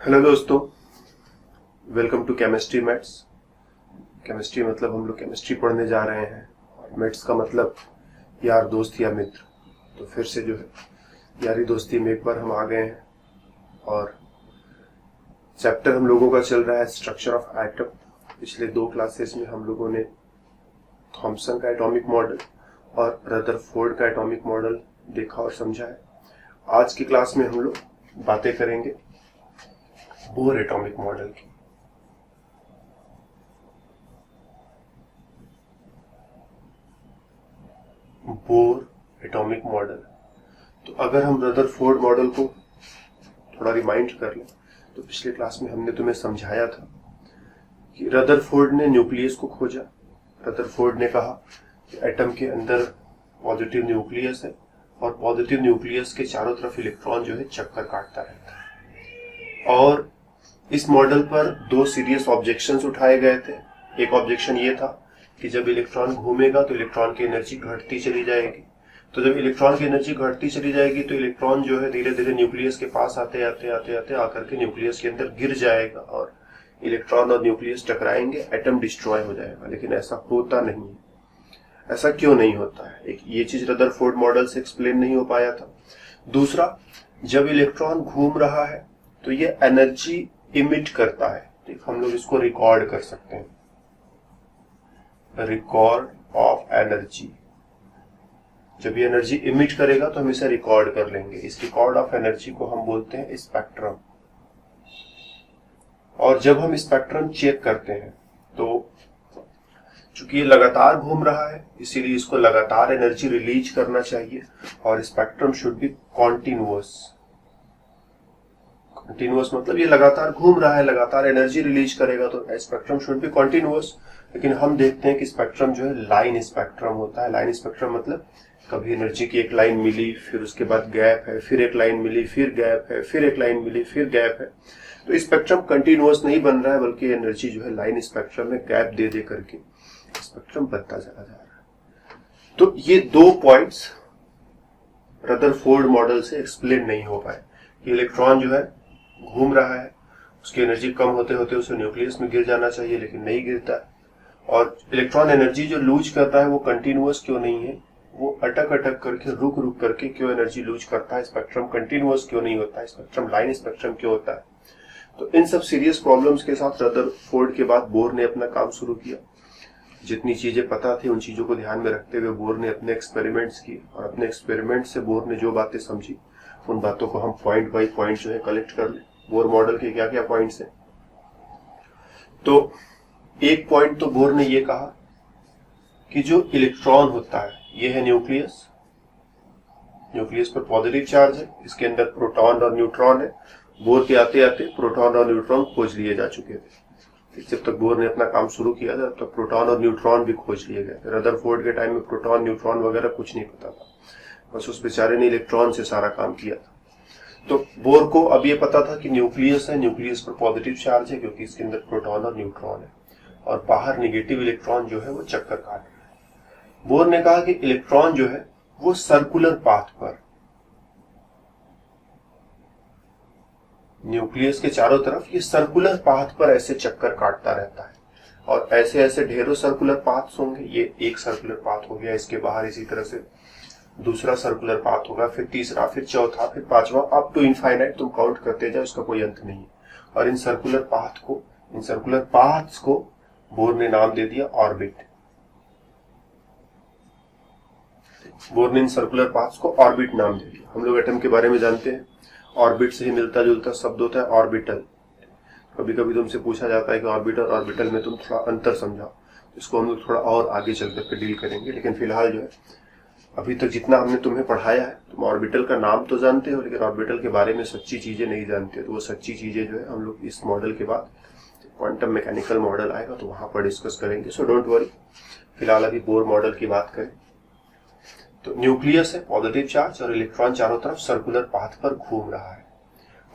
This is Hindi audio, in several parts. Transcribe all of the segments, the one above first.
हेलो दोस्तों, welcome to chemistry maths. Chemistry मतलब हम लोग केमिस्ट्री पढ़ने जा रहे हैं और मैथ्स का मतलब यार दोस्त या मित्र। तो फिर से जो है यारी दोस्ती में एक बार हम आ गए हैं और चैप्टर हम लोगों का चल रहा है स्ट्रक्चर ऑफ एटम। पिछले 2 क्लासेस में हम लोगों ने थॉमसन का एटॉमिक मॉडल और रदरफोर्ड का एटॉमिक मॉडल देखा और समझा है। आज की क्लास में हम लोग बातें करेंगे बोर एटॉमिक मॉडल की। बोर एटॉमिक मॉडल, तो अगर हम रदरफोर्ड मॉडल को थोड़ा रिमाइंड कर लें तो पिछले क्लास में हमने तुम्हें समझाया था कि रदरफोर्ड ने न्यूक्लियस को खोजा। रदरफोर्ड ने कहा कि एटम के अंदर पॉजिटिव न्यूक्लियस है और पॉजिटिव न्यूक्लियस के चारों तरफ इलेक्ट्रॉन जो है चक्कर काटता रहता है। और इस मॉडल पर 2 सीरियस ऑब्जेक्शंस उठाए गए थे। एक ऑब्जेक्शन ये था कि जब इलेक्ट्रॉन घूमेगा तो इलेक्ट्रॉन की एनर्जी घटती चली जाएगी। तो जब इलेक्ट्रॉन की एनर्जी घटती चली जाएगी तो इलेक्ट्रॉन जो है धीरे धीरे न्यूक्लियस के पास आते आते आकर के न्यूक्लियस के अंदर गिर जाएगा और इलेक्ट्रॉन और न्यूक्लियस टकराएंगे, एटम डिस्ट्रॉय हो जाएगा। लेकिन ऐसा होता नहीं है। ऐसा क्यों नहीं होता है? एक ये चीज रदरफोर्ड मॉडल से एक्सप्लेन नहीं हो पाया था। दूसरा, जब इलेक्ट्रॉन घूम रहा है तो ये एनर्जी इमिट करता है। ठीक, हम लोग इसको रिकॉर्ड कर सकते हैं, रिकॉर्ड ऑफ एनर्जी। जब ये एनर्जी इमिट करेगा तो हम इसे रिकॉर्ड कर लेंगे। इस रिकॉर्ड ऑफ एनर्जी को हम बोलते हैं स्पेक्ट्रम। और जब हम स्पेक्ट्रम चेक करते हैं तो चूंकि ये लगातार घूम रहा है इसीलिए इसको लगातार एनर्जी रिलीज करना चाहिए और spectrum should be continuous. Continuous मतलब ये लगातार घूम रहा है, लगातार एनर्जी रिलीज करेगा तो स्पेक्ट्रम शुड बी कंटिन्यूअस। लेकिन हम देखते हैं कि स्पेक्ट्रम जो है लाइन स्पेक्ट्रम होता है। लाइन स्पेक्ट्रम मतलब कभी एनर्जी की एक लाइन मिली, फिर उसके बाद गैप है, फिर एक लाइन मिली, फिर गैप है, फिर एक लाइन मिली, फिर गैप है। तो स्पेक्ट्रम कंटिन्यूअस नहीं बन रहा है बल्कि एनर्जी जो है लाइन स्पेक्ट्रम में गैप दे दे करके स्पेक्ट्रम बनता चला जा रहा है। तो ये 2 पॉइंट्स रदरफोर्ड मॉडल से एक्सप्लेन नहीं हो पाए कि इलेक्ट्रॉन जो है घूम रहा है, उसकी एनर्जी कम होते होते उसे न्यूक्लियस में गिर जाना चाहिए लेकिन नहीं गिरता है। और इलेक्ट्रॉन एनर्जी जो लूज करता है वो कंटिन्यूअस क्यों नहीं है, वो अटक अटक करके रुक रुक करके क्यों एनर्जी लूज करता है। स्पेक्ट्रम कंटिन्यूअस क्यों नहीं होता है, स्पेक्ट्रम लाइन स्पेक्ट्रम क्यों होता है। तो इन सब सीरियस प्रॉब्लम्स के साथ रदरफोर्ड के बाद बोर ने अपना काम शुरू किया। जितनी चीजें पता थी उन चीजों को ध्यान में रखते हुए बोर ने अपने एक्सपेरिमेंट्स किए और अपने एक्सपेरिमेंट से बोर ने जो बातें समझी उन बातों को हम पॉइंट बाई पॉइंट जो है कलेक्ट कर ले। बोर मॉडल के क्या क्या पॉइंट्स हैं। तो एक पॉइंट तो बोर ने ये कहा कि जो इलेक्ट्रॉन होता है ये है न्यूक्लियस। न्यूक्लियस पर पॉजिटिव चार्ज है, इसके अंदर प्रोटॉन और न्यूट्रॉन है। बोर के आते आते प्रोटॉन और न्यूट्रॉन खोज लिए जा चुके थे। जब तक बोर ने अपना काम शुरू किया था तब तक प्रोटॉन और न्यूट्रॉन भी खोज लिए गए। रदरफोर्ड के टाइम में प्रोटॉन न्यूट्रॉन वगैरह कुछ नहीं पता था, बस उस बेचारे ने इलेक्ट्रॉन से सारा काम किया था। तो बोर को अब ये पता था कि न्यूक्लियस है, न्यूक्लियस पर पॉजिटिव चार्ज है क्योंकि इसके अंदर प्रोटॉन और न्यूट्रॉन है और बाहर नेगेटिव इलेक्ट्रॉन जो है वो चक्कर काट रहा है। बोर ने कहा कि इलेक्ट्रॉन जो है वो सर्कुलर पाथ पर, न्यूक्लियस के चारों तरफ ये सर्कुलर पाथ पर ऐसे चक्कर काटता रहता है और ऐसे ऐसे ढेरों सर्कुलर पाथ्स होंगे। ये एक सर्कुलर पाथ हो गया, इसके बाहर इसी तरह से दूसरा सर्कुलर पाथ होगा, फिर तीसरा, फिर चौथा, फिर 5वां, अप टू इनफाइनाइट तुम काउंट करते जाओ, इसका कोई अंत नहीं है। और इन सर्कुलर पाथ्स को बोर ने नाम दे दिया ऑर्बिट। बोर ने इन सर्कुलर पाथ्स को ऑर्बिट नाम दे दिया। हम लोग एटम के बारे में जानते हैं, ऑर्बिट से ही मिलता जुलता शब्द होता है ऑर्बिटल। कभी कभी तुमसे पूछा जाता है कि ऑर्बिट और ऑर्बिटल में तुम थोड़ा अंतर समझाओ, इसको हम लोग थोड़ा और आगे चल करके डील करेंगे। लेकिन फिलहाल जो है अभी तक जितना हमने तुम्हें पढ़ाया है, तुम ऑर्बिटल का नाम तो जानते हो लेकिन ऑर्बिटल के बारे में सच्ची चीजें नहीं जानते। तो वो सच्ची चीजें जो है हम लोग इस मॉडल के बाद क्वांटम मैकेनिकल मॉडल आएगा तो वहां पर डिस्कस करेंगे। सो डोंट वरी, फिलहाल अभी बोर मॉडल की बात करें तो न्यूक्लियस है, पॉजिटिव चार्ज और इलेक्ट्रॉन चारों तरफ सर्कुलर पाथ पर घूम रहा है।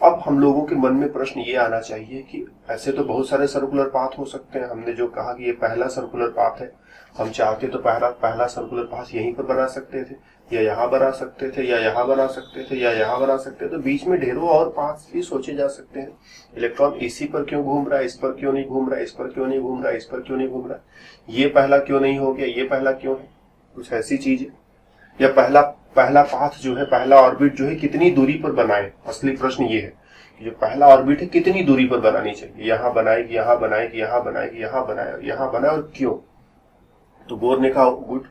अब हम लोगों के मन में प्रश्न ये आना चाहिए कि ऐसे तो बहुत सारे सर्कुलर पाथ हो सकते हैं। हमने जो कहा कि ये पहला सर्कुलर पाथ है, हम चाहते तो पहला सर्कुलर पाथ यहीं पर बना सकते थे, या यहाँ बना सकते थे, या यहाँ बना सकते थे, या यहाँ बना सकते थे। तो बीच में ढेरों और पाथ भी सोचे जा सकते हैं। इलेक्ट्रॉन इसी पर क्यों घूम रहा है, इस पर क्यों नहीं घूम रहा है, इस पर क्यों नहीं घूम रहा है, इस पर क्यों नहीं घूम रहा है, ये पहला क्यों नहीं हो गया, ये पहला क्यों है, कुछ ऐसी चीज है। या पहला पाथ जो है, पहला ऑर्बिट जो है कितनी दूरी पर बनाए। असली प्रश्न ये है कि जो पहला ऑर्बिट है कितनी दूरी पर बनानी चाहिए, यहाँ बनाएगी, यहाँ बनाएगी, यहाँ बनाएगी, यहाँ बनाए, यहाँ बनाए, और क्यों। तो बोर ने कहा गुड,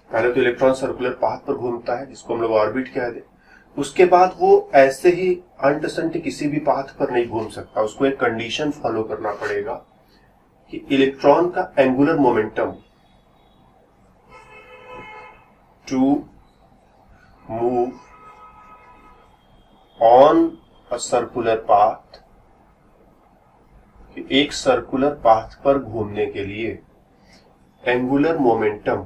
पहले तो इलेक्ट्रॉन सर्कुलर पाथ पर घूमता है जिसको हम लोग ऑर्बिट कह दे। उसके बाद वो ऐसे ही अंट किसी भी पाथ पर नहीं घूम सकता, उसको एक कंडीशन फॉलो करना पड़ेगा कि इलेक्ट्रॉन का angular momentum to move on a circular path, एक सर्कुलर पाथ पर घूमने के लिए angular momentum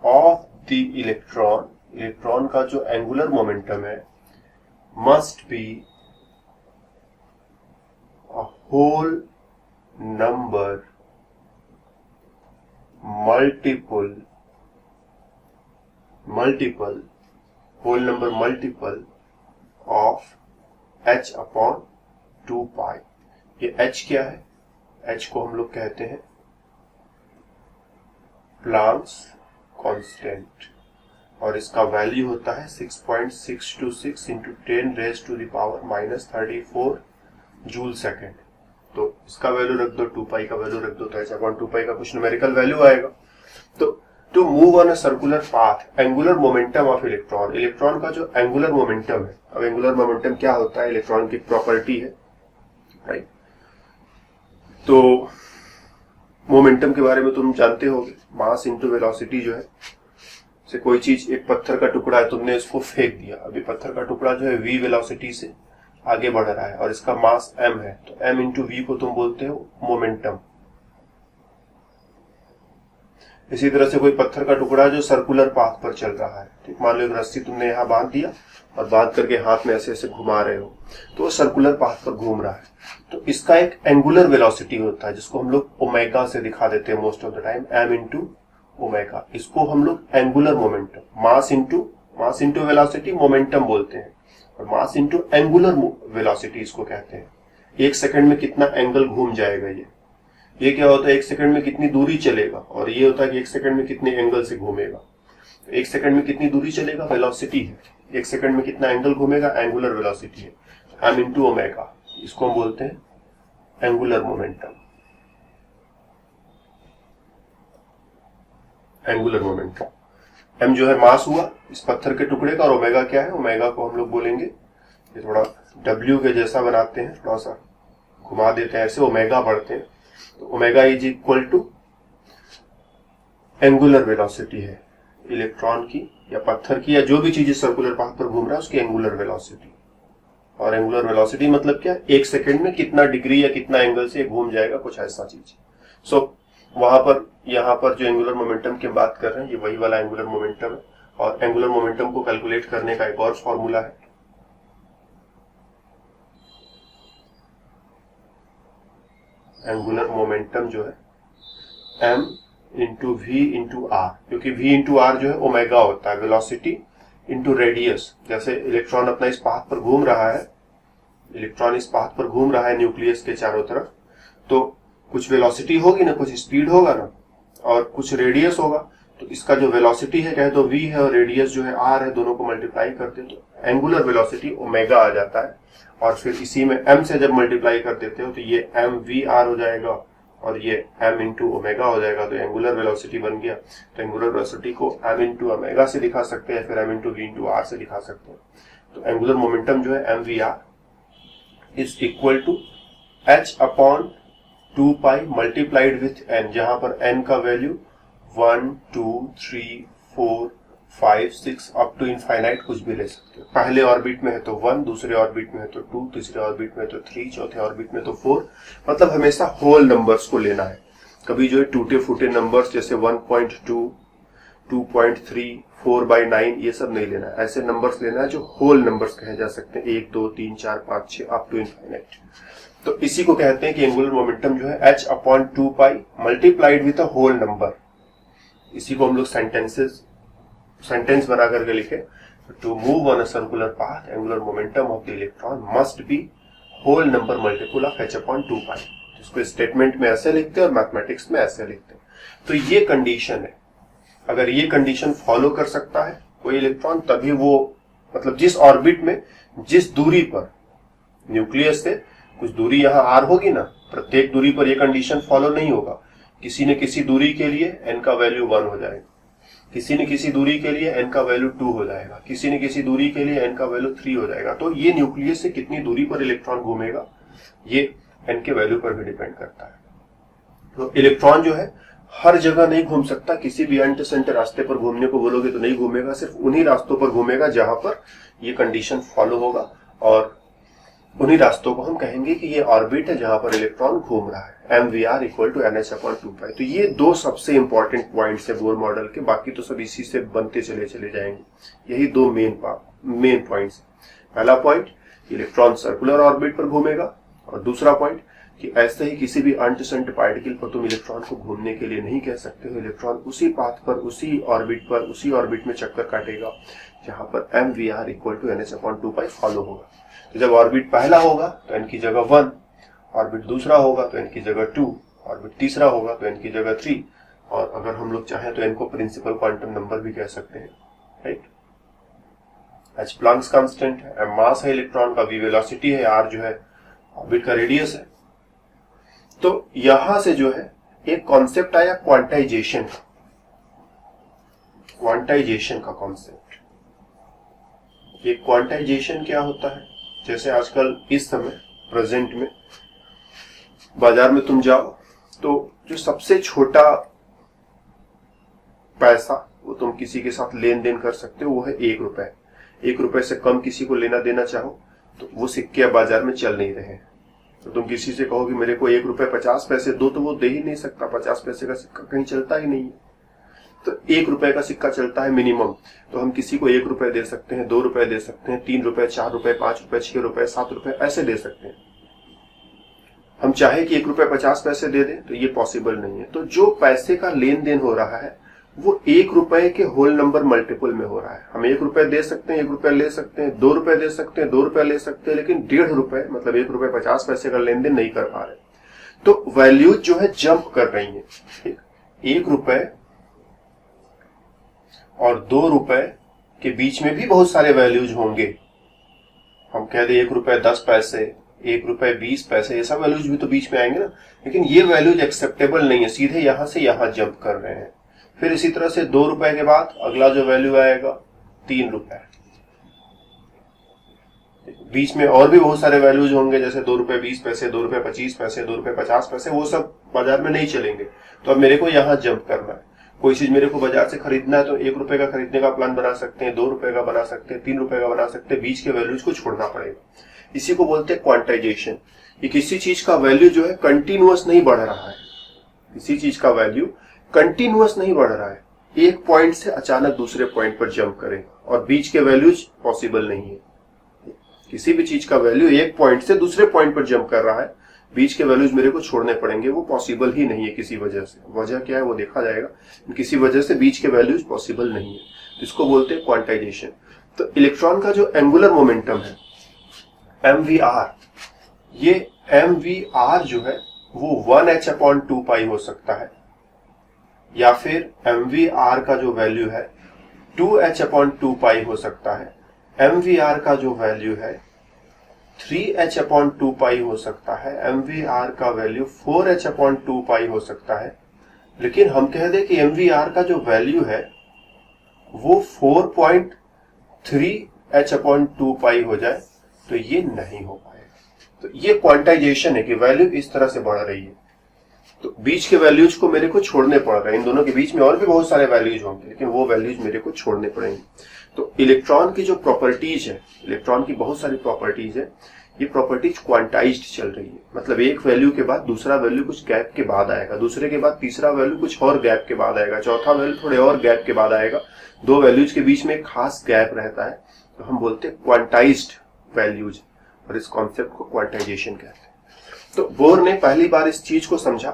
of the electron का जो एंगुलर मोमेंटम है must be a whole number multiple of h upon 2 pi. ये h क्या है, h को हम लोग कहते हैं प्लांक्स कांस्टेंट, और इसका वैल्यू होता है 6.626 इंटू 10⁻⁻34 जूल सेकेंड। तो इसका वैल्यू रख दो, 2 पाई का वैल्यू रख दो, तो h अपॉन 2 पाई का कुछ न्यूमेरिकल वैल्यू आएगा। तो to move on a circular path, angular momentum of electron का जो एंगुलर मोमेंटम है। अब एंगुलर मोमेंटम क्या होता है, इलेक्ट्रॉन की प्रॉपर्टी है, राइट। तो मोमेंटम के बारे में तुम जानते होगे, मास इंटू वेलोसिटी जो है, से कोई चीज, एक पत्थर का टुकड़ा है, तुमने इसको फेंक दिया, अभी पत्थर का टुकड़ा जो है v वेलोसिटी से आगे बढ़ रहा है और इसका मास m है, तो m इंटू वी को तुम बोलते हो मोमेंटम। इसी तरह से कोई पत्थर का टुकड़ा जो सर्कुलर पाथ पर चल रहा है, ठीक, मान लो एक रस्सी तुमने यहाँ बांध दिया और बांध करके हाथ में ऐसे ऐसे घुमा रहे हो, तो वो सर्कुलर पाथ पर घूम रहा है। तो इसका एक एंगुलर वेलोसिटी होता है जिसको हम लोग ओमेगा से दिखा देते हैं most of the time, m into omega. इसको हम लोग angular momentum, mass into velocity momentum बोलते हैं, और मास इंटू एंगुलर वेलोसिटी इसको कहते हैं। एक सेकंड में कितना एंगल घूम जाएगा, ये क्या होता है, एक सेकंड में कितनी दूरी चलेगा, और ये होता है कि एक सेकंड में कितने एंगल से घूमेगा। एक सेकंड में कितनी दूरी चलेगा, वेलोसिटी है, एक सेकंड में कितना एंगल घूमेगा, एंगुलर वेलोसिटी है, m इंटू ओमेगा। इसको हम बोलते हैं एंगुलर मोमेंटम। m जो है मास हुआ इस पत्थर के टुकड़े का, और ओमेगा क्या है, ओमेगा को हम लोग बोलेंगे, ये थोड़ा w के जैसा बनाते हैं, थोड़ा सा घुमा देते हैं ऐसे, ओमेगा बढ़ते हैं, तो omega is equal to angular velocity है इलेक्ट्रॉन की या पत्थर की या जो भी चीज सर्कुलर पाथ पर घूम रहा है उसकी एंगुलर वेलोसिटी। और एंगुलर वेलोसिटी मतलब क्या, एक सेकंड में कितना डिग्री या कितना एंगल से घूम जाएगा, कुछ ऐसा चीज। सो वहां पर, यहाँ पर जो एंगुलर मोमेंटम की बात कर रहे हैं, ये वही वाला एंगुलर मोमेंटम है, और एंगुलर मोमेंटम को कैलकुलेट करने का एक और फॉर्मूला है, एंगुलर मोमेंटम जो है m into v into r, क्योंकि v इंटू आर जो है ओमेगा होता है, वेलोसिटी इंटू रेडियस। जैसे इलेक्ट्रॉन अपना इस पाथ पर घूम रहा है, न्यूक्लियस के चारों तरफ, तो कुछ वेलोसिटी होगी ना, कुछ स्पीड होगा ना, और कुछ रेडियस होगा। तो इसका जो वेलोसिटी है कहे तो v है और रेडियस जो है r है, दोनों को मल्टीप्लाई करते हैं तो एंगुलर वेलोसिटी ओमेगा आ जाता है, और फिर इसी में m से जब मल्टीप्लाई कर देते हो तो ये mvr हो जाएगा और ये m इंटू ओमेगा हो जाएगा, तो एंगुलर वेलोसिटी बन गया। तो एंगुलर वेलोसिटी को m इंटू ओमेगा से दिखा सकते हैं, फिर m into v into r से दिखा सकते हैं। तो एंगुलर मोमेंटम जो है mvr is equal to h upon 2 pi multiplied with n, जहां पर n का वैल्यू 1 2 3 4 5 6 अप टू इनफाइनाइट कुछ भी ले सकते हो। पहले ऑर्बिट में है तो 1, दूसरे ऑर्बिट में है तो 2, तीसरे ऑर्बिट में है तो 3, चौथे ऑर्बिट में तो 4, मतलब हमेशा होल नंबर्स को लेना है। कभी जो है टूटे फूटे नंबर्स जैसे 1.2 2.3, 4/9 ये सब नहीं लेना है। ऐसे नंबर्स लेना है जो होल नंबर्स कहे जा सकते हैं, 1, 2, 3, 4, 5, 6 अप टू इनफाइनाइट। तो इसी को कहते हैं कि एंगुलर मोमेंटम जो है h/2π multiplied with a whole number. इसी को हम लोग सेंटेंस बना करके लिखे, to move on a circular path angular momentum of the electron must be whole number multiple of h/2π। इसको स्टेटमेंट में ऐसे लिखते हैं और मैथमेटिक्स में ऐसे लिखते हैं। तो ये कंडीशन है, अगर ये कंडीशन फॉलो कर सकता है कोई इलेक्ट्रॉन, तभी वो मतलब जिस ऑर्बिट में जिस दूरी पर न्यूक्लियस से कुछ दूरी यहाँ r होगी ना, प्रत्येक दूरी पर ये कंडीशन फॉलो नहीं होगा। किसी न किसी दूरी के लिए n का वैल्यू 1 हो जाएगा, किसी न किसी दूरी के लिए n का वैल्यू 2 हो जाएगा, किसी न किसी दूरी के लिए n का वैल्यू 3 हो जाएगा। तो ये न्यूक्लियस से कितनी दूरी पर इलेक्ट्रॉन घूमेगा ये n के वैल्यू पर भी डिपेंड करता है। तो इलेक्ट्रॉन जो है हर जगह नहीं घूम सकता, किसी भी एंटीसेंट रास्ते पर घूमने को बोलोगे तो नहीं घूमेगा, सिर्फ उन्हीं रास्तों पर घूमेगा जहां पर ये कंडीशन फॉलो होगा, और उन्हीं रास्तों को हम कहेंगे कि ये ऑर्बिट है जहां पर इलेक्ट्रॉन घूम रहा है। MVR = NH/2π। तो ये दो सबसे इंपॉर्टेंट पॉइंट्स है बोर मॉडल के, बाकी तो सब इसी से बनते चले जाएंगे। यही दो मेन पॉइंट्स। पहला पॉइंट, इलेक्ट्रॉन सर्कुलर ऑर्बिट पर घूमेगा, और दूसरा पॉइंट कि ऐसे ही किसी भी अनटिसेंट पार्टिकल पर तुम इलेक्ट्रॉन को घूमने के लिए नहीं कह सकते हो। इलेक्ट्रॉन उसी पाथ पर, उसी ऑर्बिट में चक्कर काटेगा जहां पर MVR = NH/2π फॉलो होगा। तो जब ऑर्बिट पहला होगा तो n की जगह 1, ऑर्बिट दूसरा होगा तो n की जगह 2, ऑर्बिट तीसरा होगा तो n की जगह 3, और अगर हम लोग चाहें तो n को प्रिंसिपल क्वांटम नंबर भी कह सकते हैं, राइट। h प्लैंक्स कांस्टेंट है, m मास है इलेक्ट्रॉन का, v वेलोसिटी है, r जो है ऑर्बिट का रेडियस है। तो यहां से जो है एक कॉन्सेप्ट आया क्वांटाइजेशन का कॉन्सेप्ट। ये क्वांटाइजेशन क्या होता है? जैसे आजकल इस समय प्रेजेंट में बाजार में तुम जाओ तो जो सबसे छोटा पैसा वो तुम किसी के साथ लेन देन कर सकते हो वो है 1 रुपए। 1 रुपए से कम किसी को लेना देना चाहो तो वो सिक्के बाजार में चल नहीं रहे। तो तुम किसी से कहो कि मेरे को 1 रुपए 50 पैसे दो, तो वो दे ही नहीं सकता। 50 पैसे का सिक्का कहीं चलता ही नहीं है। तो 1 रुपए का सिक्का चलता है मिनिमम। तो हम किसी को 1 रुपए दे सकते हैं, 2 रुपए दे सकते हैं, 3 रुपए, 4 रुपए, 5 रुपए, 6 रुपए, 7 रुपए ऐसे दे सकते हैं। हम चाहे कि 1 रुपए 50 पैसे दे दें तो ये पॉसिबल नहीं है। तो जो पैसे का लेन देन हो रहा है वो 1 रुपए के होल नंबर मल्टीपल में हो रहा है। हम 1 रुपए दे सकते हैं, 1 रुपए ले सकते हैं, 2 रुपए दे सकते हैं, 2 रुपए ले सकते हैं, लेकिन 1.5 रुपए मतलब 1 रुपए 50 पैसे का लेन देन नहीं कर पा रहे। तो वैल्यूज जो है जंप कर रही है। 1 रुपए और 2 रुपए के बीच में भी बहुत सारे वैल्यूज होंगे। हम कह दें 1 रुपए 10 पैसे, 1 रुपए 20 पैसे, ये सब वैल्यूज भी तो बीच में आएंगे ना। लेकिन ये वैल्यूज एक्सेप्टेबल नहीं है, सीधे यहां से यहां जंप कर रहे हैं। फिर इसी तरह से 2 रुपए के बाद अगला जो वैल्यू आएगा 3 रुपए। बीच में और भी बहुत सारे वैल्यूज होंगे, जैसे 2 रुपए 20 पैसे, 2 रुपए 25 पैसे, 2 रुपए 50 पैसे, वो सब बाजार में नहीं चलेंगे। तो अब मेरे को यहाँ जंप करना है। कोई चीज मेरे को बाजार से खरीदना है तो 1 रुपए का खरीदने का प्लान बना सकते हैं, 2 रुपए का बना सकते हैं, 3 रुपए का बना सकते हैं। बीच के वैल्यूज को छोड़ना पड़ेगा। इसी को बोलते हैं क्वांटाइजेशन। ये किसी चीज का वैल्यू जो है कंटिन्यूअस नहीं बढ़ रहा है। किसी चीज का वैल्यू कंटिन्यूअस नहीं बढ़ रहा है, एक पॉइंट से अचानक दूसरे पॉइंट पर जंप करेगा, और बीच के वैल्यूज पॉसिबल नहीं है। किसी भी चीज का वैल्यू एक पॉइंट से दूसरे पॉइंट पर जंप कर रहा है, बीच के वैल्यूज मेरे को छोड़ने पड़ेंगे, वो पॉसिबल ही नहीं है किसी वजह से। वजह क्या है वो देखा जाएगा, किसी वजह से बीच के वैल्यूज पॉसिबल नहीं है। तो इसको बोलते हैं क्वांटाइजेशन। तो इलेक्ट्रॉन का जो एंगुलर मोमेंटम है MVR, ये MVR जो है वो 1h/2π हो सकता है, या फिर MVR का जो वैल्यू है 2h/2π हो सकता है। MVR का जो वैल्यू है 3h/2π हो सकता है। MVR का वैल्यू 4h/2π हो सकता है। लेकिन हम कह दें कि MVR का जो वैल्यू है वो 4.3h/2π हो जाए तो ये नहीं हो पाएगा। तो ये क्वांटाइजेशन है कि वैल्यू इस तरह से बढ़ रही है, तो बीच के वैल्यूज को मेरे को छोड़ने पड़ रहे हैं। इन दोनों के बीच में और भी बहुत सारे वैल्यूज होंगे, लेकिन वो वैल्यूज मेरे को छोड़ने पड़ेंगे। तो इलेक्ट्रॉन की जो प्रॉपर्टीज है, इलेक्ट्रॉन की बहुत सारी प्रॉपर्टीज है। ये प्रॉपर्टीज क्वांटाइज्ड चल रही है, मतलब एक वैल्यू के बाद दूसरा वैल्यू कुछ गैप के बाद आएगा, दूसरे के बाद तीसरा वैल्यू कुछ और गैप के बाद आएगा, चौथा वैल्यू थोड़े और गैप के बाद आएगा, दो वैल्यूज के बीच में एक खास गैप रहता है, तो हम बोलते हैं क्वांटाइज्ड वैल्यूज, और इस कॉन्सेप्ट को क्वांटाइजेशन कहते हैं। तो बोर ने पहली बार इस चीज को समझा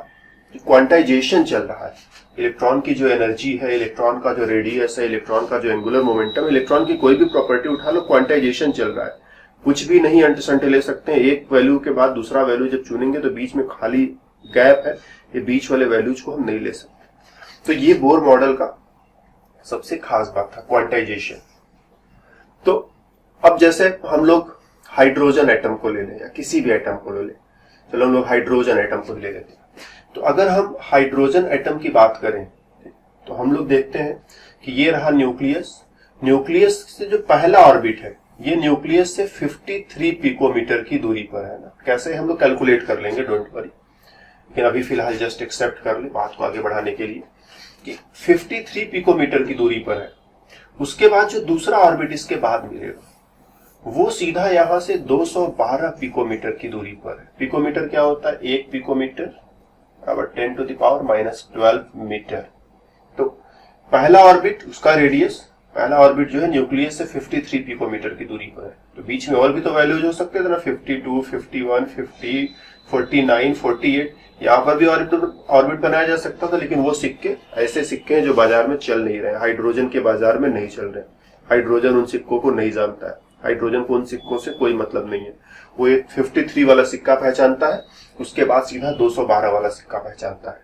कि क्वांटाइजेशन चल रहा है, इलेक्ट्रॉन की जो एनर्जी है, इलेक्ट्रॉन का जो रेडियस है, इलेक्ट्रॉन का जो एंगुलर मोमेंटम, इलेक्ट्रॉन की कोई भी प्रॉपर्टी उठा लो, क्वांटाइजेशन चल रहा है, कुछ भी नहीं अंट संट ले सकते हैं, एक वैल्यू के बाद दूसरा वैल्यू जब चुनेंगे तो बीच में खाली गैप है, ये बीच वाले वैल्यूज को हम नहीं ले सकते। तो ये बोर मॉडल का सबसे खास बात था, क्वांटाइजेशन। तो अब जैसे हम लोग हाइड्रोजन एटम को ले लें या किसी भी एटम को ले लें, चलो हम लोग हाइड्रोजन एटम को ले लेते हैं। तो अगर हम हाइड्रोजन एटम की बात करें तो हम लोग देखते हैं कि ये रहा न्यूक्लियस, न्यूक्लियस से जो पहला ऑर्बिट है ये न्यूक्लियस से 53 पिकोमीटर की दूरी पर है ना, कैसे हम लोग कैलकुलेट कर लेंगे, डोंट वरी, लेकिन अभी फिलहाल जस्ट एक्सेप्ट कर ले बात को आगे बढ़ाने के लिए कि 53 पिकोमीटर की दूरी पर है। उसके बाद जो दूसरा ऑर्बिट इसके बाद मिलेगा वो सीधा यहां से 212 पिकोमीटर की दूरी पर है। पिकोमीटर क्या होता है, एक पिकोमीटर बराबर 10⁻⁻12 मीटर। तो पहला ऑर्बिट, उसका रेडियस, पहला ऑर्बिट जो है न्यूक्लियस से 53 पिकोमीटर की दूरी पर है। तो बीच में और भी तो वैल्यूज हो सकते थे ना, 52, 51, 50, 49, 48, यहाँ पर भी ऑर्बिट बनाया जा सकता था, लेकिन वो सिक्के ऐसे सिक्के हैं जो बाजार में चल नहीं रहे, हाइड्रोजन के बाजार में नहीं चल रहे। हाइड्रोजन उन सिक्कों को नहीं जानता है, हाइड्रोजन को उन सिक्कों से कोई मतलब नहीं है। वो एक 53 वाला सिक्का पहचानता है, उसके बाद सीधा 212 वाला सिक्का पहचानता है।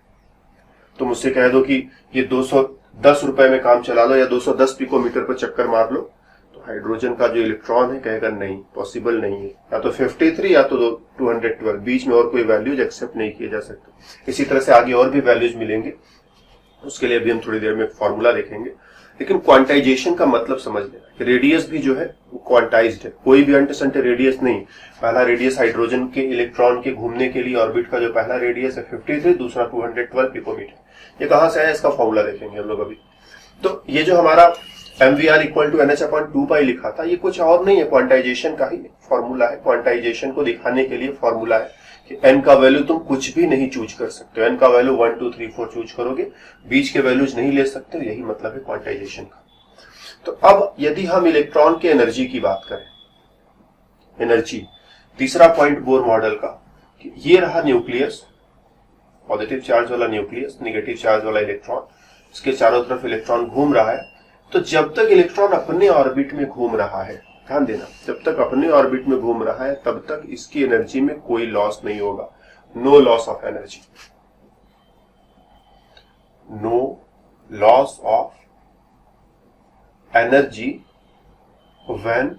तो मुझसे कह दो कि ये 210 रुपए में काम चला लो या 210 पिकोमीटर पर चक्कर मार लो, तो हाइड्रोजन का जो इलेक्ट्रॉन है कहेगा नहीं, पॉसिबल नहीं है, या तो 53 या तो 212, बीच में और कोई वैल्यूज एक्सेप्ट नहीं किए जा सकते। इसी तरह से आगे और भी वैल्यूज मिलेंगे, उसके लिए अभी हम थोड़ी देर में फॉर्मूला देखेंगे। लेकिन क्वांटाइजेशन का मतलब समझ लेना, रेडियस भी जो है वो क्वांटाइज्ड है, कोई भी अंट संट रेडियस नहीं। पहला रेडियस हाइड्रोजन के इलेक्ट्रॉन के घूमने के लिए ऑर्बिट का जो पहला रेडियस है 53, दूसरा 212 पिकोमीटर। ये कहां से आया, इसका फॉर्मूला देखेंगे हम लोग अभी। तो ये जो हमारा mvr = NH/2π लिखा था, ये कुछ और नहीं है, क्वांटाइजेशन का ही फॉर्मूला है। क्वांटाइजेशन को दिखाने के लिए फॉर्मूला है कि n का वैल्यू तुम कुछ भी नहीं चूज कर सकते हो, n का वैल्यू 1, 2, 3, 4 चूज करोगे, बीच के वैल्यूज नहीं ले सकते हो, यही मतलब है क्वांटाइजेशन का। तो अब यदि हम इलेक्ट्रॉन के एनर्जी की बात करें, एनर्जी, तीसरा पॉइंट बोर मॉडल का, कि ये रहा न्यूक्लियस, पॉजिटिव चार्ज वाला न्यूक्लियस, निगेटिव चार्ज वाला इलेक्ट्रॉन, इसके चारों तरफ इलेक्ट्रॉन घूम रहा है। तो जब तक इलेक्ट्रॉन अपने ऑर्बिट में घूम रहा है, ध्यान देना, जब तक अपने ऑर्बिट में घूम रहा है तब तक इसकी एनर्जी में कोई लॉस नहीं होगा, no loss of energy, no loss of energy when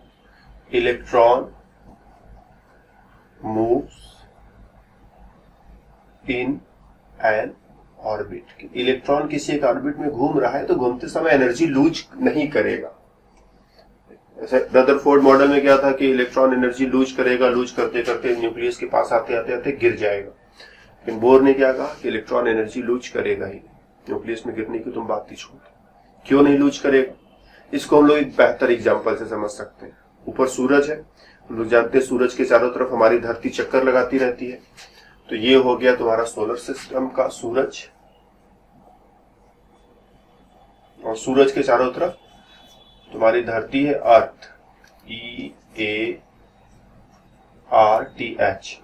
electron moves in an orbit. Electron किसी एक ऑर्बिट में घूम रहा है तो घूमते समय एनर्जी लूज नहीं करेगा। जैसे रदरफोर्ड मॉडल में क्या था कि इलेक्ट्रॉन एनर्जी लूज करेगा, लूज करते करते न्यूक्लियस के पास आते आते आते गिर जाएगा। लेकिन बोर ने क्या कहा कि इलेक्ट्रॉन एनर्जी लूज करेगा ही, न्यूक्लियस में गिरने की तुम बात ही छोड़। क्यों नहीं लूज करेगा, इसको हम लोग एक बेहतर एग्जाम्पल से समझ सकते हैं। ऊपर सूरज है, हम लोग जानते हैं सूरज के चारों तरफ हमारी धरती चक्कर लगाती रहती है। तो ये हो गया तुम्हारा सोलर सिस्टम का सूरज, और सूरज के चारों तरफ तुम्हारी धरती है अर्थ, EARTH।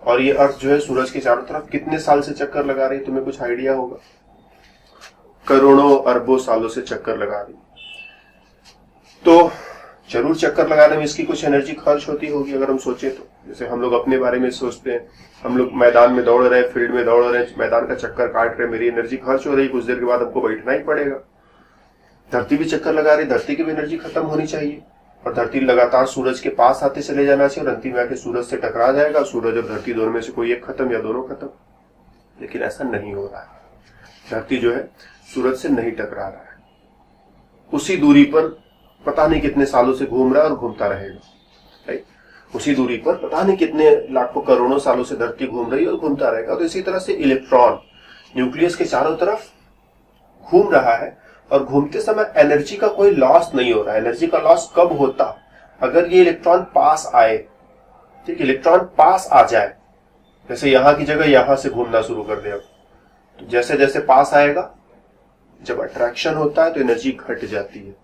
और ये अर्थ जो है सूरज के चारों तरफ कितने साल से चक्कर लगा रही है, तुम्हें कुछ आइडिया होगा? करोड़ों अरबों सालों से चक्कर लगा रही। तो जरूर चक्कर लगाने में इसकी कुछ एनर्जी खर्च होती होगी अगर हम सोचे तो। जैसे हम लोग अपने बारे में सोचते हैं, हम लोग मैदान में दौड़ रहे हैं, फील्ड में दौड़ रहे हैं, मैदान का चक्कर काट रहे हैं, मेरी एनर्जी खर्च हो रही, कुछ देर के बाद हमको बैठना ही पड़ेगा। धरती भी चक्कर लगा रही, धरती की भी एनर्जी खत्म होनी चाहिए, और धरती लगातार सूरज के पास आते चले जाना चाहिए, और अंतिम में आके सूरज से टकरा जाएगा, सूरज और धरती दोनों में से कोई एक खत्म या दोनों खत्म। लेकिन ऐसा नहीं हो रहा है, धरती जो है सूरज से नहीं टकरा रहा है, उसी दूरी पर पता नहीं कितने सालों से घूम रहा है और घूमता रहेगा, राइट? उसी दूरी पर पता नहीं कितने लाखों करोड़ों सालों से धरती घूम रही है और घूमता रहेगा। तो इसी तरह से इलेक्ट्रॉन न्यूक्लियस के चारों तरफ घूम रहा है, और घूमते समय एनर्जी का कोई लॉस नहीं हो रहा है। एनर्जी का लॉस कब होता, अगर ये इलेक्ट्रॉन पास आए, ठीक, इलेक्ट्रॉन पास आ जाए, जैसे यहां की जगह यहां से घूमना शुरू कर दे। अब तो जैसे जैसे पास आएगा, जब अट्रैक्शन होता है तो एनर्जी घट जाती है।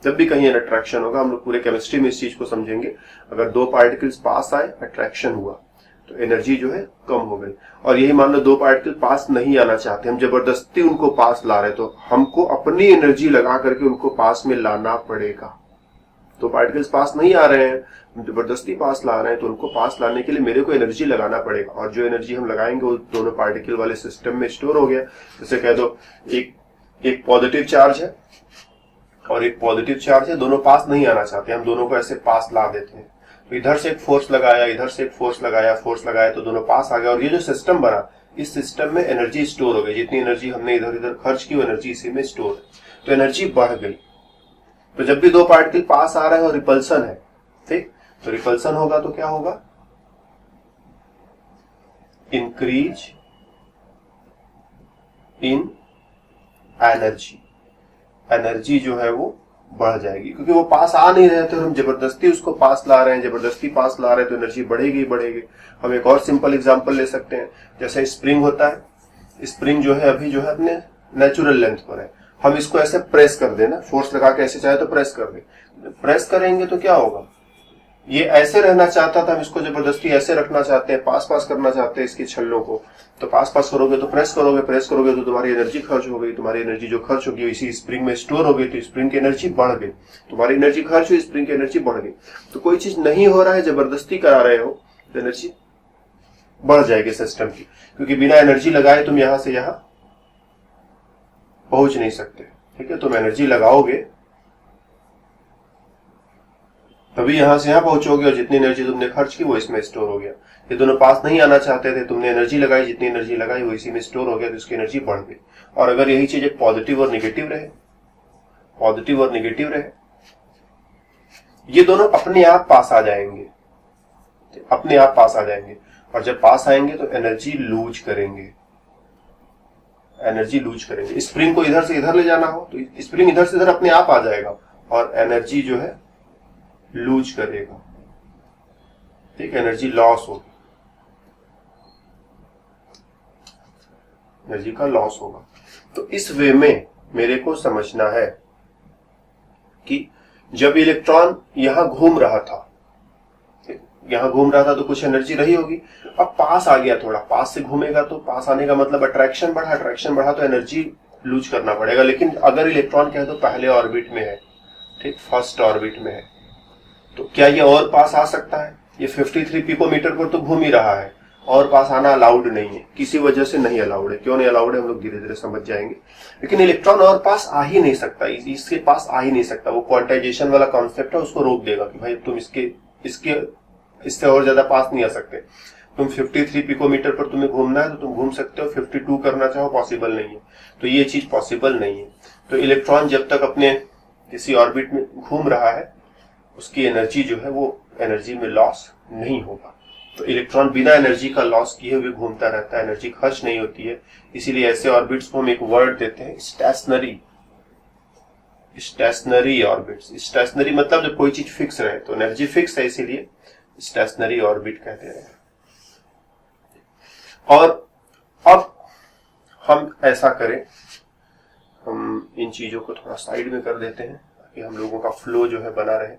जब भी कहीं अट्रैक्शन होगा, हम लोग पूरे केमिस्ट्री में इस चीज को समझेंगे, अगर दो पार्टिकल्स पास आए, अट्रैक्शन हुआ, तो एनर्जी जो है कम हो गई। और यही मान लो दो पार्टिकल पास नहीं आना चाहते, हम जबरदस्ती उनको पास ला रहे, तो हमको अपनी एनर्जी लगा करके उनको पास में लाना पड़ेगा। तो पार्टिकल्स पास नहीं आ रहे हैं, हम जबरदस्ती पास ला रहे हैं, तो उनको पास लाने के लिए मेरे को एनर्जी लगाना पड़ेगा। और जो एनर्जी हम लगाएंगे वो दोनों पार्टिकल वाले सिस्टम में स्टोर हो गया। जैसे कह दो एक पॉजिटिव चार्ज है और एक पॉजिटिव चार्ज है, दोनों पास नहीं आना चाहते, हम दोनों को ऐसे पास ला देते हैं। तो इधर से एक फोर्स लगाया, इधर से एक फोर्स लगाया, तो दोनों पास आ गया। और ये जो सिस्टम बना, इस सिस्टम में एनर्जी स्टोर हो गई। जितनी एनर्जी हमने इधर उधर खर्च की, वो एनर्जी इसी में स्टोर है, तो एनर्जी बढ़ गई। तो जब भी दो पार्टिकल पास आ रहे हैं और रिपल्सन है, ठीक, तो रिपल्सन होगा तो क्या होगा, इंक्रीज इन एनर्जी जो है वो बढ़ जाएगी, क्योंकि वो पास आ नहीं रहे थे और हम जबरदस्ती उसको पास ला रहे हैं, तो एनर्जी बढ़ेगी। हम एक और सिंपल एग्जांपल ले सकते हैं, जैसे स्प्रिंग होता है। स्प्रिंग जो है अभी जो है अपने नेचुरल लेंथ पर है, हम इसको ऐसे प्रेस कर देना, फोर्स लगा के ऐसे चाहे तो प्रेस कर दे, प्रेस करेंगे तो क्या होगा, ये ऐसे रहना चाहता था, हम इसको जबरदस्ती ऐसे रखना चाहते हैं, पास करना चाहते हैं इसके छल्लों को। तो पास करोगे तो प्रेस करोगे तो तुम्हारी एनर्जी खर्च हो गई। तुम्हारी एनर्जी जो खर्च होगी इसी स्प्रिंग में स्टोर हो गई, तो स्प्रिंग की एनर्जी बढ़ गई। तुम्हारी एनर्जी खर्च हुई, स्प्रिंग की एनर्जी बढ़ गई। तो कोई चीज नहीं हो रहा है, जबरदस्ती करा रहे हो, तो एनर्जी बढ़ जाएगी सिस्टम की, क्योंकि बिना एनर्जी लगाए तुम यहां से यहां पहुंच नहीं सकते। ठीक है, तुम एनर्जी लगाओगे तभी यहां से यहां पहुंचोगे, और जितनी एनर्जी तुमने खर्च की वो इसमें स्टोर हो गया। ये दोनों पास नहीं आना चाहते थे, तुमने एनर्जी लगाई, जितनी एनर्जी लगाई वो इसी में स्टोर हो गया, तो इसकी एनर्जी बढ़ गई। और अगर यही चीज एक पॉजिटिव और नेगेटिव रहे, ये दोनों अपने आप पास आ जाएंगे, और जब पास आएंगे तो एनर्जी लूज करेंगे। स्प्रिंग को इधर से इधर ले जाना हो तो स्प्रिंग इधर से इधर अपने आप आ जाएगा और एनर्जी जो है लूज करेगा। ठीक, एनर्जी लॉस होगी, एनर्जी का लॉस होगा। तो इस वे में मेरे को समझना है कि जब इलेक्ट्रॉन यहां घूम रहा था तो कुछ एनर्जी रही होगी। अब पास आ गया, थोड़ा पास से घूमेगा, तो पास आने का मतलब अट्रैक्शन बढ़ा तो एनर्जी लूज करना पड़ेगा। लेकिन अगर इलेक्ट्रॉन कहे तो पहले ऑर्बिट में है, ठीक, फर्स्ट ऑर्बिट में है, तो क्या ये और पास आ सकता है? ये 53 पिकोमीटर पर तो घूम ही रहा है, और पास आना अलाउड नहीं है, किसी वजह से नहीं अलाउड है। क्यों नहीं अलाउड है हम लोग धीरे धीरे समझ जाएंगे। लेकिन इलेक्ट्रॉन और पास आ ही नहीं सकता, इसके पास आ ही नहीं सकता। वो क्वांटाइजेशन वाला कॉन्सेप्ट है, उसको रोक देगा कि भाई तुम इससे और ज्यादा पास नहीं आ सकते। तुम 53 पिकोमीटर पर तुम्हें घूमना है तो तुम घूम सकते हो, 52 करना चाहो पॉसिबल नहीं है। तो ये चीज पॉसिबल नहीं है। तो इलेक्ट्रॉन जब तक अपने किसी ऑर्बिट में घूम रहा है, उसकी एनर्जी जो है वो एनर्जी में लॉस नहीं होगा। तो इलेक्ट्रॉन बिना एनर्जी का लॉस किए हुए घूमता रहता है, एनर्जी खर्च नहीं होती है। इसीलिए ऐसे ऑर्बिट्स को हम एक वर्ड देते हैं, स्टेशनरी ऑर्बिट्स। स्टेशनरी मतलब जब कोई चीज फिक्स रहे, तो एनर्जी फिक्स है, इसीलिए स्टेशनरी ऑर्बिट कहते हैं। और अब हम ऐसा करें, हम इन चीजों को थोड़ा साइड में कर देते हैं ताकि हम लोगों का फ्लो जो है बना रहे।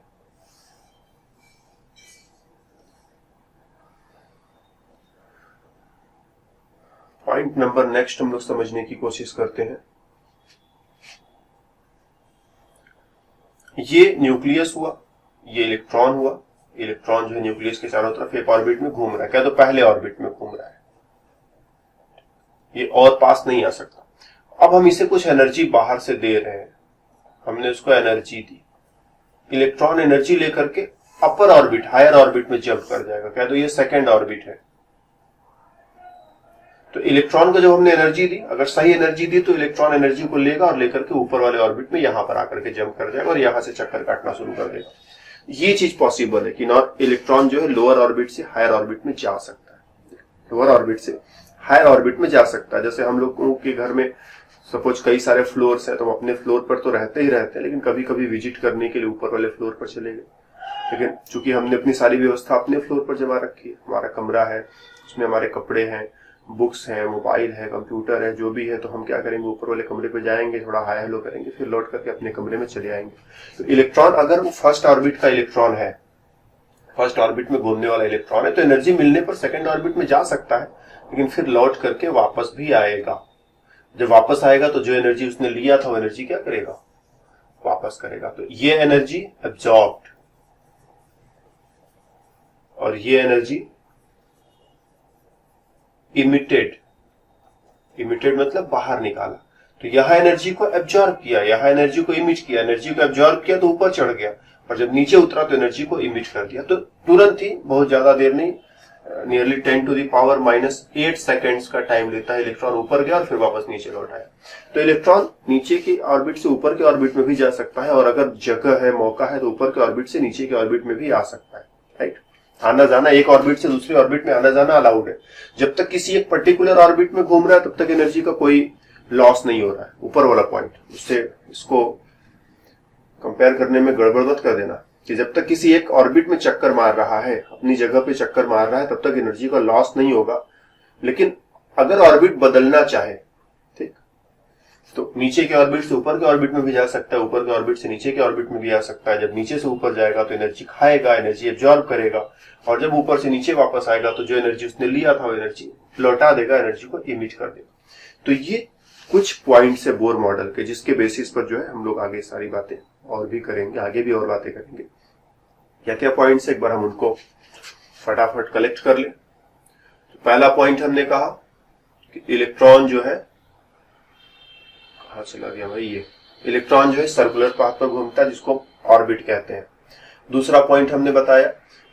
पॉइंट नंबर नेक्स्ट हम लोग समझने की कोशिश करते हैं। ये न्यूक्लियस हुआ, ये इलेक्ट्रॉन हुआ। इलेक्ट्रॉन जो है न्यूक्लियस के चारों तरफ एक ऑर्बिट में घूम रहा है, क्या तो पहले ऑर्बिट में घूम रहा है, ये और पास नहीं आ सकता। अब हम इसे कुछ एनर्जी बाहर से दे रहे हैं, हमने उसको एनर्जी दी। इलेक्ट्रॉन एनर्जी लेकर के अपर ऑर्बिट, हायर ऑर्बिट में जंप कर जाएगा, क्या तो ये सेकेंड ऑर्बिट है। तो इलेक्ट्रॉन को जब हमने एनर्जी दी, अगर सही एनर्जी दी तो इलेक्ट्रॉन एनर्जी को लेगा और लेकर के ऊपर वाले ऑर्बिट में यहां पर आकर के जंप कर जाएगा और यहां से चक्कर काटना शुरू कर देगा। ये चीज पॉसिबल है कि इलेक्ट्रॉन जो है लोअर ऑर्बिट से हायर ऑर्बिट में जा सकता है, लोअर ऑर्बिट से हायर ऑर्बिट में जा सकता है। जैसे हम लोगों के घर में सपोज कई सारे फ्लोर्स है, तो हम अपने फ्लोर पर तो रहते ही रहते हैं, लेकिन कभी कभी विजिट करने के लिए ऊपर वाले फ्लोर पर चले गए। लेकिन चूंकि हमने अपनी सारी व्यवस्था अपने फ्लोर पर जमा रखी है, हमारा कमरा है, उसमें हमारे कपड़े हैं, बुक्स हैं, मोबाइल है, कंप्यूटर है, जो भी है, तो हम क्या करेंगे, ऊपर वाले कमरे पे जाएंगे, थोड़ा हाई हेलो करेंगे, फिर लौट करके अपने कमरे में चले आएंगे। तो इलेक्ट्रॉन अगर वो फर्स्ट ऑर्बिट का इलेक्ट्रॉन है, फर्स्ट ऑर्बिट में घूमने वाला इलेक्ट्रॉन है, तो एनर्जी मिलने पर सेकंड ऑर्बिट में जा सकता है, लेकिन फिर लौट करके वापस भी आएगा। जब वापस आएगा तो जो एनर्जी उसने लिया था वो एनर्जी क्या करेगा, वापस करेगा। तो ये एनर्जी एब्जॉर्ब्ड और ये एनर्जी इमिटेड। इमिटेड मतलब बाहर निकाला। तो यहां एनर्जी को एब्जॉर्ब किया, यहां एनर्जी को इमिट किया, एनर्जी को एब्जॉर्ब किया तो ऊपर चढ़ गया, और जब नीचे उतरा तो एनर्जी को इमिट कर दिया। तो तुरंत ही, बहुत ज्यादा देर नहीं, नियरली 10⁻⁸ सेकेंड्स का टाइम लेता है। इलेक्ट्रॉन ऊपर गया और फिर वापस नीचे लौट आया। तो इलेक्ट्रॉन नीचे की ऑर्बिट से ऊपर के ऑर्बिट में भी जा सकता है, और अगर जगह है, मौका है, तो ऊपर के ऑर्बिट से नीचे के ऑर्बिट में भी आ सकता है। राइट, आना जाना, एक ऑर्बिट से दूसरी ऑर्बिट में आना जाना अलाउड है। जब तक किसी एक पर्टिकुलर ऑर्बिट में घूम रहा है तब तक एनर्जी का कोई लॉस नहीं हो रहा है। ऊपर वाला पॉइंट, उससे इसको कंपेयर करने में गड़बड़ मत कर देना कि जब तक किसी एक ऑर्बिट में चक्कर मार रहा है, अपनी जगह पे चक्कर मार रहा है, तब तक एनर्जी का लॉस नहीं होगा। लेकिन अगर ऑर्बिट बदलना चाहे, ठीक, तो नीचे के ऑर्बिट से ऊपर के ऑर्बिट में भी जा सकता है, ऊपर के ऑर्बिट से नीचे के ऑर्बिट में भी आ सकता है। जब नीचे से ऊपर जाएगा तो एनर्जी खाएगा, एनर्जी एब्जॉर्ब करेगा, और जब ऊपर से नीचे वापस आएगा तो जो एनर्जी उसने लिया था वो एनर्जी लौटा देगा, एनर्जी को इमिट कर देगा। तो ये कुछ पॉइंट्स है बोर मॉडल के, जिसके बेसिस पर जो है हम लोग आगे सारी बातें और भी करेंगे, आगे भी और बातें करेंगे। क्या क्या पॉइंट्स, एक बार हम उनको फटाफट कलेक्ट कर लें। तो पहला पॉइंट हमने कहा कि इलेक्ट्रॉन जो है, कहां चला गया भाई, ये इलेक्ट्रॉन जो है सर्कुलर पाथ पर घूमता है, जिसको ऑर्बिट कहते हैं। दूसरा पॉइंट हमने बताया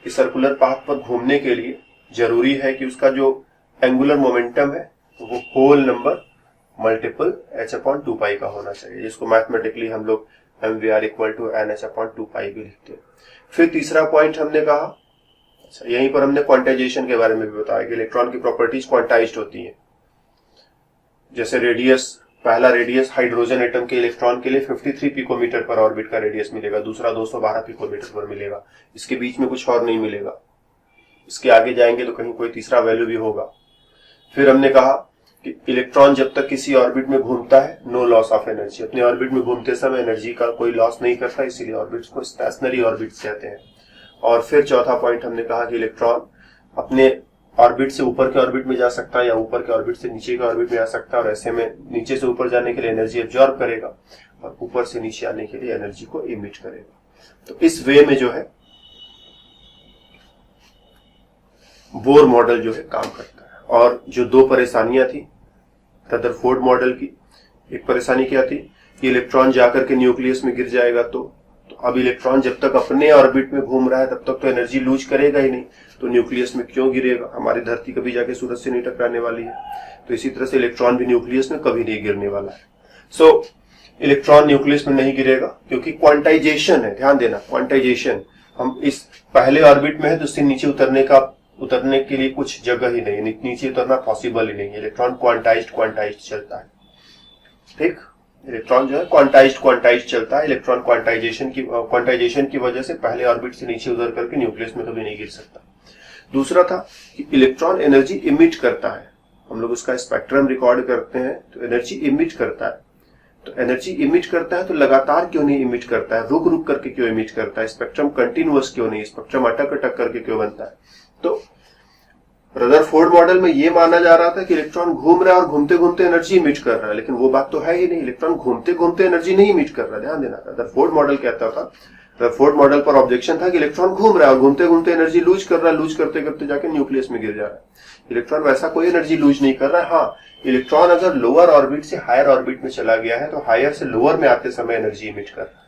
कि सर्कुलर पाथ पर घूमने के लिए जरूरी है कि उसका जो एंगुलर मोमेंटम है वो होल नंबर मल्टीपल h/2π का होना चाहिए, जिसको मैथमेटिकली हम लोग mvr = nh/2π भी लिखते हैं। फिर तीसरा पॉइंट हमने कहा, अच्छा यहीं पर हमने क्वांटाइजेशन के बारे में भी बताया कि इलेक्ट्रॉन की प्रॉपर्टीज क्वांटाइज्ड होती हैं। जैसे रेडियस, पहला रेडियस हाइड्रोजन एटम के इलेक्ट्रॉन के लिए 53 पिकोमीटर पर ऑर्बिट का रेडियस मिलेगा, दूसरा 212 पिकोमीटर पर मिलेगा, इसके बीच में कुछ और नहीं मिलेगा। इसके आगे जाएंगे तो कहीं कोई तीसरा वैल्यू भी होगा। फिर हमने कहा कि इलेक्ट्रॉन जब तक किसी ऑर्बिट में घूमता है, नो लॉस ऑफ एनर्जी, अपने ऑर्बिट में घूमते समय एनर्जी का कोई लॉस नहीं करता, इसीलिए ऑर्बिट्स को स्टेशनरी ऑर्बिट्स कहते हैं। और फिर चौथा पॉइंट हमने कहा कि इलेक्ट्रॉन अपने ऑर्बिट से ऊपर के ऑर्बिट में जा सकता है या ऊपर के ऑर्बिट से नीचे के ऑर्बिट में आ सकता है, और ऐसे में नीचे से ऊपर जाने के लिए एनर्जी एब्जॉर्ब करेगा और ऊपर से नीचे आने के लिए एनर्जी को इमिट करेगा। तो इस वे में जो है बोर मॉडल जो है काम करता है। और जो दो परेशानियां थी रदरफोर्ड मॉडल की, एक परेशानी क्या थी कि इलेक्ट्रॉन जाकर के न्यूक्लियस में गिर जाएगा, तो अब इलेक्ट्रॉन जब तक अपने ऑर्बिट में घूम रहा है तब तक तो एनर्जी लूज करेगा ही नहीं, तो न्यूक्लियस में क्यों गिरेगा, हमारी धरती कभी जाके सूरज से नहीं टकराने वाली है। तो इसी तरह से इलेक्ट्रॉन भी न्यूक्लियस में कभी नहीं गिरने वाला है। सो इलेक्ट्रॉन न्यूक्लियस में नहीं गिरेगा क्योंकि क्वांटाइजेशन है। ध्यान देना, क्वांटाइजेशन, हम इस पहले ऑर्बिट में है तो उससे नीचे उतरने के लिए कुछ जगह ही नहीं, नीचे उतरना पॉसिबल ही नहीं है। इलेक्ट्रॉन क्वांटाइज्ड चलता है, ठीक, इलेक्ट्रॉन जो है क्वांटाइज्ड चलता है। इलेक्ट्रॉन क्वांटाइजेशन की वजह से पहले ऑर्बिट से नीचे उतर करके न्यूक्लियस में कभी नहीं गिर सकता। दूसरा था कि इलेक्ट्रॉन एनर्जी इमिट करता है, हम लोग उसका स्पेक्ट्रम रिकॉर्ड करते हैं तो एनर्जी इमिट करता है। तो एनर्जी इमिट करता है तो लगातार क्यों नहीं इमिट करता है, रुक रुक करके क्यों इमिट करता है, स्पेक्ट्रम कंटिन्यूअस क्यों नहीं, स्पेक्ट्रम अटक अटक करके क्यों बनता है। तो रदरफोर्ड मॉडल में यह माना जा रहा था कि इलेक्ट्रॉन घूम रहा है और घूमते घूमते एनर्जी इमिट कर रहा है, लेकिन वो बात तो है ही नहीं, इलेक्ट्रॉन घूमते घूमते एनर्जी नहीं इमिट कर रहा। ध्यान देना, रदरफोर्ड मॉडल कहता था, रदरफोर्ड मॉडल पर ऑब्जेक्शन था कि इलेक्ट्रॉन घूम रहा है और घूमते घूमते एनर्जी लूज कर रहा है, लूज करते करते जाके न्यूक्लियस में गिर जा रहा है। इलेक्ट्रॉन वैसा कोई एनर्जी लूज नहीं कर रहा है। हाँ, इलेक्ट्रॉन अगर लोअर ऑर्बिट से हायर ऑर्बिट में चला गया है तो हायर से लोअर में आते समय एनर्जी इमिट कर रहा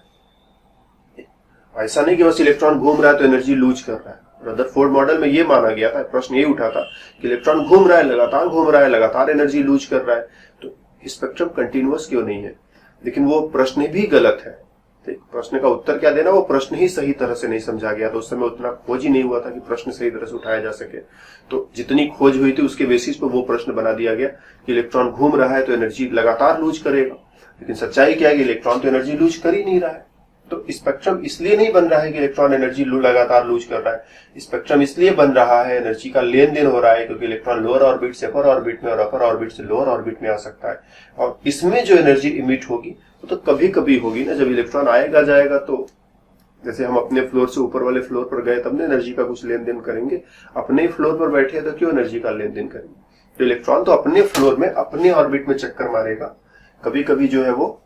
है। ऐसा नहीं कि बस इलेक्ट्रॉन घूम रहा है तो एनर्जी लूज कर रहा है। रदरफोर्ड मॉडल में यह माना गया था, प्रश्न ये उठा था कि इलेक्ट्रॉन घूम रहा है, लगातार घूम रहा है, लगातार एनर्जी लूज कर रहा है, तो स्पेक्ट्रम कंटिन्यूअस क्यों नहीं है। लेकिन वो प्रश्न भी गलत है। प्रश्न का उत्तर क्या देना, वो प्रश्न ही सही तरह से नहीं समझा गया। तो उस समय उतना खोज ही नहीं हुआ था कि प्रश्न सही तरह से उठाया जा सके। तो जितनी खोज हुई थी उसके बेसिस पर वो प्रश्न बना दिया गया कि इलेक्ट्रॉन घूम रहा है तो एनर्जी लगातार लूज करेगा। लेकिन सच्चाई क्या है कि इलेक्ट्रॉन तो एनर्जी लूज कर ही नहीं रहा है। तो स्पेक्ट्रम इसलिए नहीं बन रहा है कि इलेक्ट्रॉन एनर्जी लगातार लूज कर रहा है, स्पेक्ट्रम इसलिए बन रहा है, एनर्जी का लेन देन हो रहा है क्योंकि इलेक्ट्रॉन लोअर ऑर्बिट से अपर ऑर्बिट में और अपर ऑर्बिट से लोअर ऑर्बिट में आ सकता है। और इसमें जो एनर्जी इमिट होगी वो तो कभी कभी होगी ना, जब इलेक्ट्रॉन आएगा जाएगा, तो जैसे हम अपने फ्लोर से ऊपर वाले फ्लोर पर गए तब ना एनर्जी का कुछ लेन देन करेंगे, अपने फ्लोर पर बैठे तो क्यों एनर्जी का लेन देन करेंगे। तो इलेक्ट्रॉन तो अपने फ्लोर में अपने ऑर्बिट में चक्कर मारेगा, कभी कभी जो है वो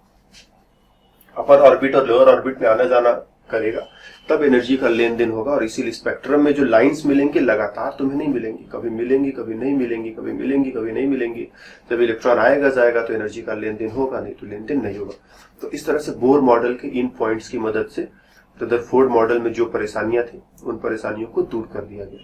अपर ऑर्बिट और लोअर ऑर्बिट में आना जाना करेगा, तब एनर्जी का लेन देन होगा। और इसीलिए स्पेक्ट्रम में जो लाइंस मिलेंगी लगातार तुम्हें नहीं मिलेंगी, कभी मिलेंगी कभी नहीं मिलेंगी, कभी मिलेंगी कभी नहीं मिलेंगी। जब इलेक्ट्रॉन आएगा जाएगा तो एनर्जी का लेन देन होगा, नहीं तो लेन देन नहीं होगा। तो इस तरह से बोर मॉडल के इन पॉइंट्स की मदद से रदरफोर्ड मॉडल में जो परेशानियां थी उन परेशानियों को दूर कर दिया गया।